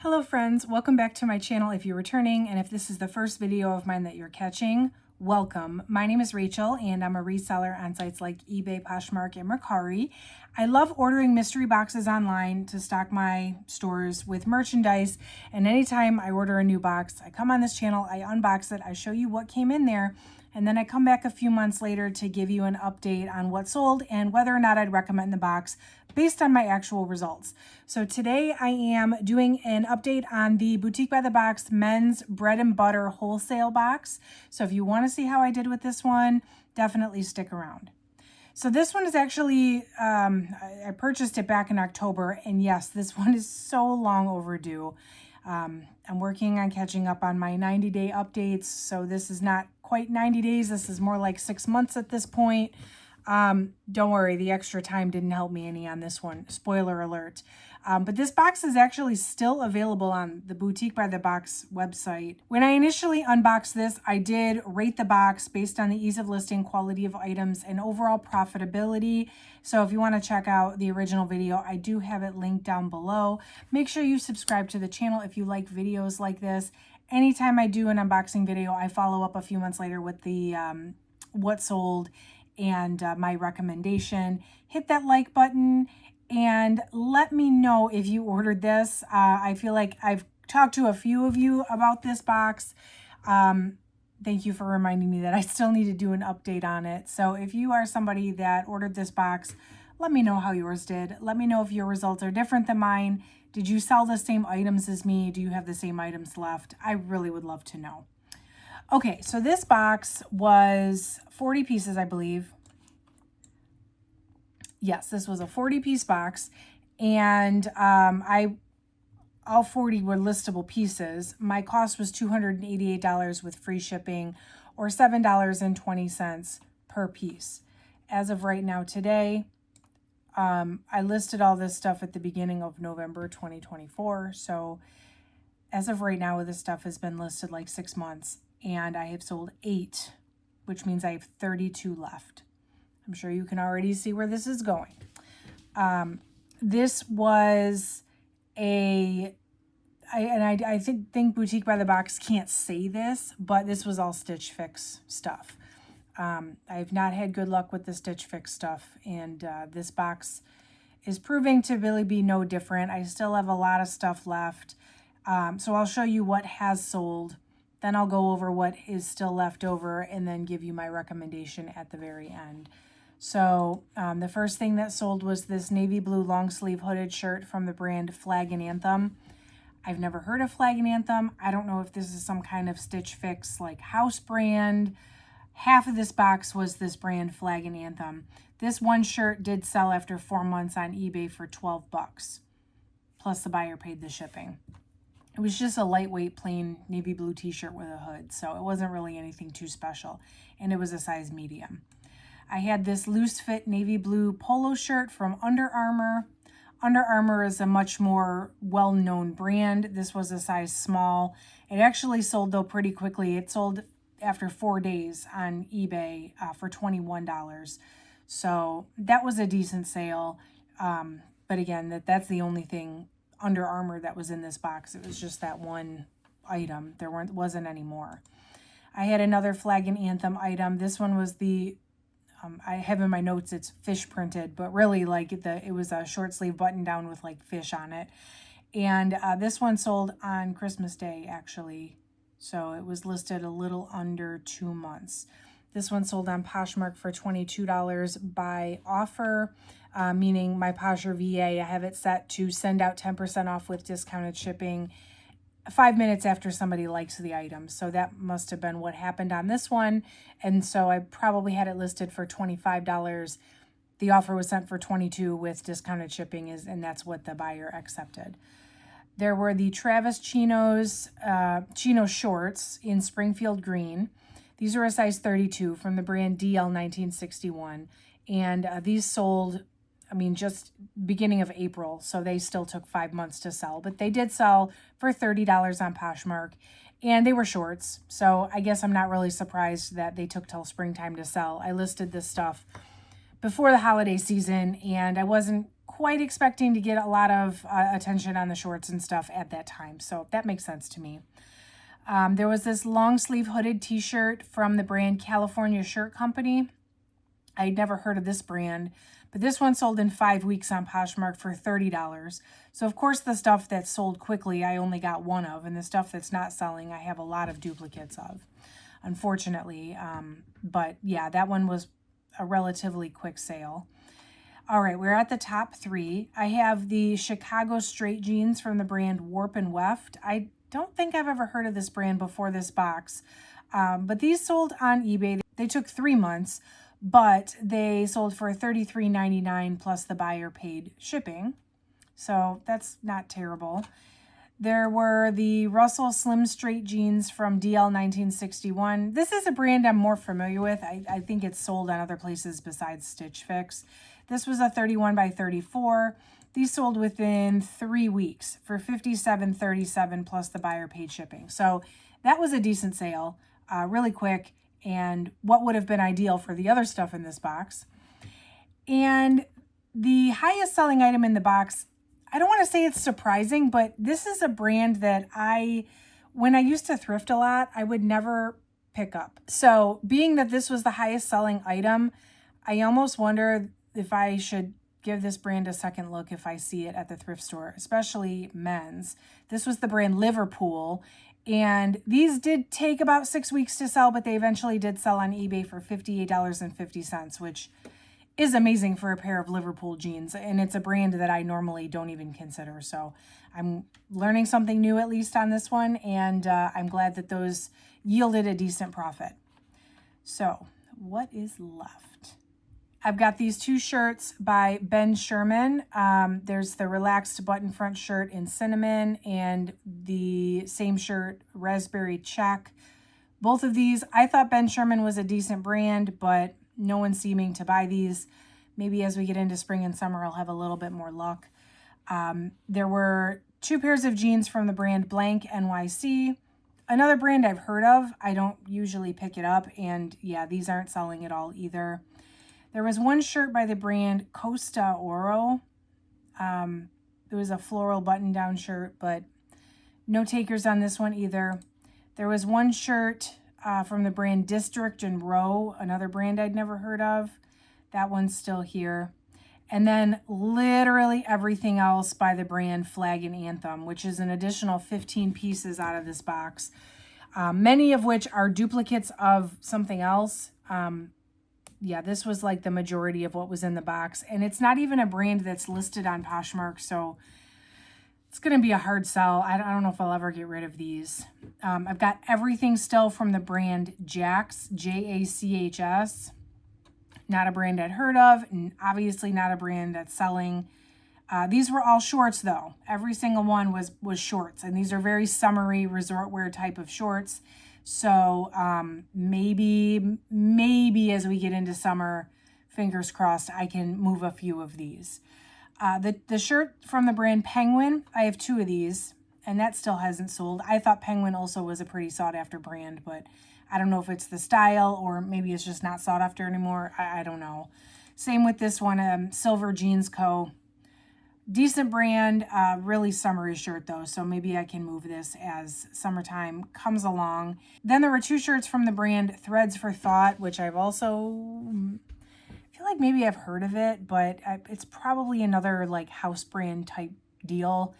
Hello friends, welcome back to my channel if you're returning, and if this is the first video of mine that you're catching, welcome. My name is Rachel and I'm a reseller on sites like eBay, Poshmark, and Mercari. I love ordering mystery boxes online to stock my stores with merchandise, and anytime I order a new box, I come on this channel, I unbox it, I show you what came in there, and then I come back a few months later to give you an update on what sold and whether or not I'd recommend the box based on my actual results. So today I am doing an update on the Boutique by the Box men's bread and butter wholesale box. So if you want to see how I did with this one, definitely stick around. So this one is actually, I purchased it back in October, and yes, this one is so long overdue. I'm working on catching up on my 90-day updates, so this is not quite 90 days. This is more like 6 months at this point. Don't worry, the extra time didn't help me any on this one. Spoiler alert. But this box is actually still available on the Boutique by the Box website. When I initially unboxed this, I did rate the box based on the ease of listing, quality of items, and overall profitability. So if you want to check out the original video, I do have it linked down below. Make sure you subscribe to the channel if you like videos like this. Anytime I do an unboxing video, I follow up a few months later with the what sold and my recommendation. Hit that like button and let me know if you ordered this. I feel like I've talked to a few of you about this box. Thank you for reminding me that I still need to do an update on it. So if you are somebody that ordered this box, let me know how yours did. Let me know if your results are different than mine. Did you sell the same items as me? Do you have the same items left? I really would love to know. Okay, so this box was 40 pieces, I believe. Yes, this was a 40-piece box, and all 40 were listable pieces. My cost was $288 with free shipping, or $7.20 per piece. As of right now today, I listed all this stuff at the beginning of November 2024, so as of right now, this stuff has been listed like 6 months, and I have sold 8, which means I have 32 left. I'm sure you can already see where this is going. This was I think Boutique by the Box can't say this, but this was all Stitch Fix stuff. I've not had good luck with the Stitch Fix stuff, and this box is proving to really be no different. I still have a lot of stuff left. So I'll show you what has sold. Then I'll go over what is still left over and then give you my recommendation at the very end. So the first thing that sold was this navy blue long sleeve hooded shirt from the brand Flag and Anthem. I've never heard of Flag and Anthem. I don't know if this is some kind of Stitch Fix like house brand. Half of this box was this brand Flag and Anthem. This one shirt did sell after 4 months on eBay for 12 bucks. Plus the buyer paid the shipping. It was just a lightweight plain navy blue t-shirt with a hood, so it wasn't really anything too special, and it was a size medium. I had this loose fit navy blue polo shirt from Under Armour. Under Armour is a much more well-known brand. This was a size small. It actually sold though pretty quickly. It sold after 4 days on eBay for $21. So that was a decent sale. But again, that's the only thing Under Armour that was in this box. It was just that one item. There wasn't any more. I had another Flag and Anthem item. This one was the I have in my notes it's fish printed, but really like it was a short sleeve button down with like fish on it. And this one sold on Christmas Day actually. So it was listed a little under 2 months. This one sold on Poshmark for $22 by offer, meaning my Posher VA, I have it set to send out 10% off with discounted shipping 5 minutes after somebody likes the item. So that must have been what happened on this one. And so I probably had it listed for $25. The offer was sent for $22 with discounted shipping, and that's what the buyer accepted. There were the Travis Chino shorts in Springfield Green. These are a size 32 from the brand DL1961. And these sold, just beginning of April. So they still took 5 months to sell. But they did sell for $30 on Poshmark. And they were shorts. So I guess I'm not really surprised that they took till springtime to sell. I listed this stuff before the holiday season. And I wasn't quite expecting to get a lot of attention on the shorts and stuff at that time. So that makes sense to me. There was this long sleeve hooded t-shirt from the brand California Shirt Company. I'd never heard of this brand, but this one sold in 5 weeks on Poshmark for $30. So of course the stuff that's sold quickly, I only got one of, and the stuff that's not selling, I have a lot of duplicates of, unfortunately. But yeah, that one was a relatively quick sale. All right, we're at the top 3. I have the Chicago straight jeans from the brand Warp and Weft. I don't think I've ever heard of this brand before this box, but these sold on eBay. They took 3 months, but they sold for $33.99 plus the buyer paid shipping. So that's not terrible. There were the Russell Slim Straight jeans from DL 1961. This is a brand I'm more familiar with. I think it's sold on other places besides Stitch Fix. This was a 31 by 34. These sold within 3 weeks for $57.37 plus the buyer paid shipping. So that was a decent sale, really quick, and what would have been ideal for the other stuff in this box. And the highest selling item in the box, I don't want to say it's surprising, but this is a brand that when I used to thrift a lot, I would never pick up. So being that this was the highest selling item, I almost wonder if I should give this brand a second look if I see it at the thrift store, especially men's. This was the brand Liverpool, and these did take about 6 weeks to sell, but they eventually did sell on eBay for $58.50, which is amazing for a pair of Liverpool jeans, and it's a brand that I normally don't even consider. So I'm learning something new at least on this one, and I'm glad that those yielded a decent profit. So what is left? I've got these 2 shirts by Ben Sherman. There's the relaxed button front shirt in cinnamon and the same shirt, raspberry check. Both of these, I thought Ben Sherman was a decent brand, but no one's seeming to buy these. Maybe as we get into spring and summer, I'll have a little bit more luck. There were 2 pairs of jeans from the brand Blank NYC. Another brand I've heard of. I don't usually pick it up, and yeah, these aren't selling at all either. There was 1 shirt by the brand Costa Oro. It was a floral button-down shirt, but no takers on this one either. There was 1 shirt from the brand District and Row, another brand I'd never heard of. That one's still here. And then literally everything else by the brand Flag and Anthem, which is an additional 15 pieces out of this box, many of which are duplicates of something else. Yeah, this was like the majority of what was in the box. And it's not even a brand that's listed on Poshmark, so it's going to be a hard sell. I don't know if I'll ever get rid of these. I've got everything still from the brand Jax, Jachs. Not a brand I'd heard of, and obviously not a brand that's selling. These were all shorts, though. Every single one was shorts, and these are very summery resort wear type of shorts. So maybe as we get into summer, fingers crossed, I can move a few of these. The shirt from the brand Penguin, I have 2 of these, and that still hasn't sold. I thought Penguin also was a pretty sought after brand, but I don't know if it's the style or maybe it's just not sought after anymore. I don't know. Same with this one, Silver Jeans Co. Decent brand, really summery shirt though, so maybe I can move this as summertime comes along. Then there were 2 shirts from the brand Threads for Thought, which I've also feel like maybe I've heard of it, but it's probably another like house brand type deal.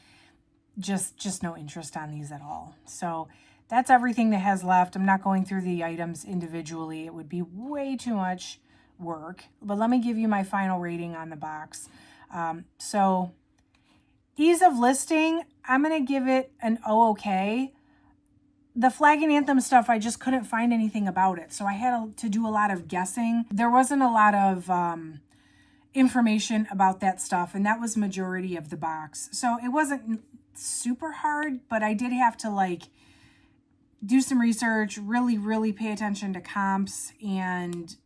Just no interest on these at all. So that's everything that has left. I'm not going through the items individually. It would be way too much work, but let me give you my final rating on the box. So ease of listing, I'm going to give it an okay. The Flag and Anthem stuff, I just couldn't find anything about it. So I had to do a lot of guessing. There wasn't a lot of information about that stuff, and that was majority of the box. So it wasn't super hard, but I did have to like do some research, really pay attention to comps, and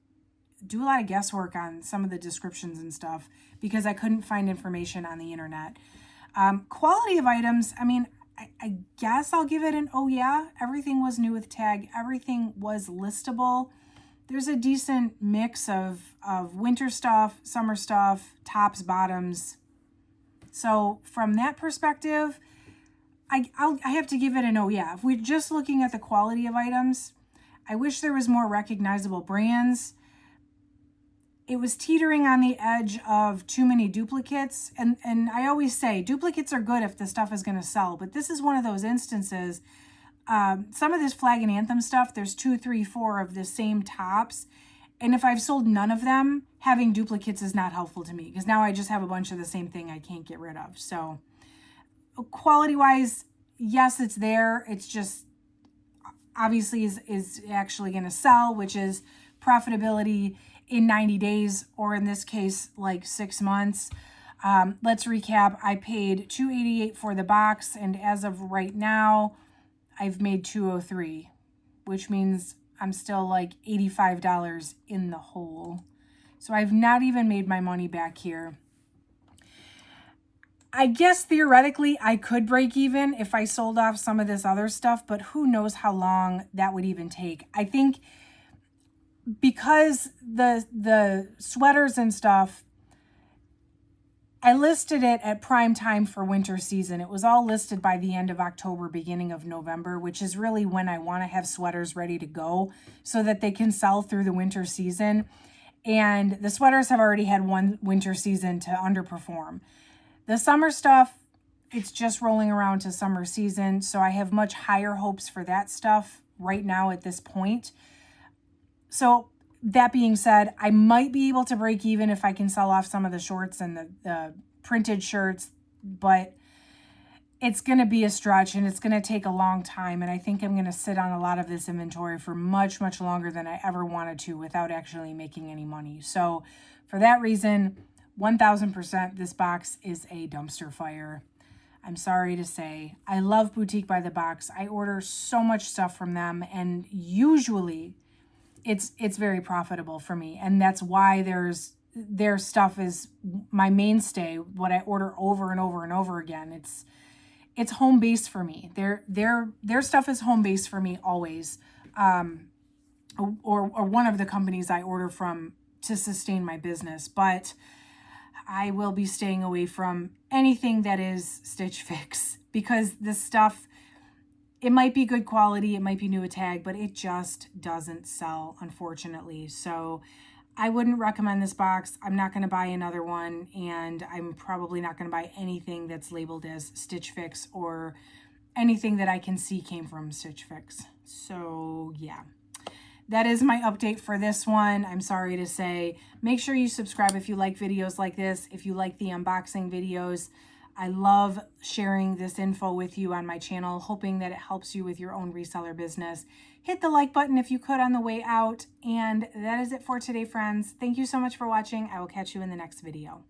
do a lot of guesswork on some of the descriptions and stuff because I couldn't find information on the internet. Quality of items, I mean, I guess I'll give it an oh yeah. Everything was new with tag. Everything was listable. There's a decent mix of winter stuff, summer stuff, tops, bottoms, So from that perspective, I have to give it an oh yeah. If we're just looking at the quality of items, I wish there was more recognizable brands. It was teetering on the edge of too many duplicates. And I always say duplicates are good if the stuff is going to sell. But this is one of those instances. Some of this Flag and Anthem stuff, there's 2, 3, 4 of the same tops. And if I've sold none of them, having duplicates is not helpful to me. Because now I just have a bunch of the same thing I can't get rid of. So quality-wise, yes, it's there. It's just obviously is actually going to sell, which is profitability in 90 days, or in this case, like 6 months. Let's recap. I paid $288 for the box, and as of right now, I've made $203, which means I'm still like $85 in the hole. So I've not even made my money back here. I guess theoretically I could break even if I sold off some of this other stuff, but who knows how long that would even take. I think because the sweaters and stuff, I listed it at prime time for winter season. It was all listed by the end of October, beginning of November, which is really when I want to have sweaters ready to go so that they can sell through the winter season. And the sweaters have already had one winter season to underperform. The summer stuff, it's just rolling around to summer season, so I have much higher hopes for that stuff right now at this point. So that being said, I might be able to break even if I can sell off some of the shorts and the printed shirts, but it's going to be a stretch and it's going to take a long time. And I think I'm going to sit on a lot of this inventory for much, much longer than I ever wanted to without actually making any money. So for that reason, 1000%, this box is a dumpster fire. I'm sorry to say. I love Boutique by the Box. I order so much stuff from them, and usually it's very profitable for me. And that's why their stuff is my mainstay, what I order over and over and over again. It's home base for me. Their stuff is home base for me always. Or one of the companies I order from to sustain my business. But I will be staying away from anything that is Stitch Fix, because this stuff, it might be good quality, it might be new a tag, but it just doesn't sell, unfortunately. So I wouldn't recommend this box. I'm not going to buy another one, and I'm probably not going to buy anything that's labeled as Stitch Fix or anything that I can see came from Stitch Fix. So yeah. That is my update for this one. I'm sorry to say. Make sure you subscribe if you like videos like this, if you like the unboxing videos. I love sharing this info with you on my channel, hoping that it helps you with your own reseller business. Hit the like button if you could on the way out. And that is it for today, friends. Thank you so much for watching. I will catch you in the next video.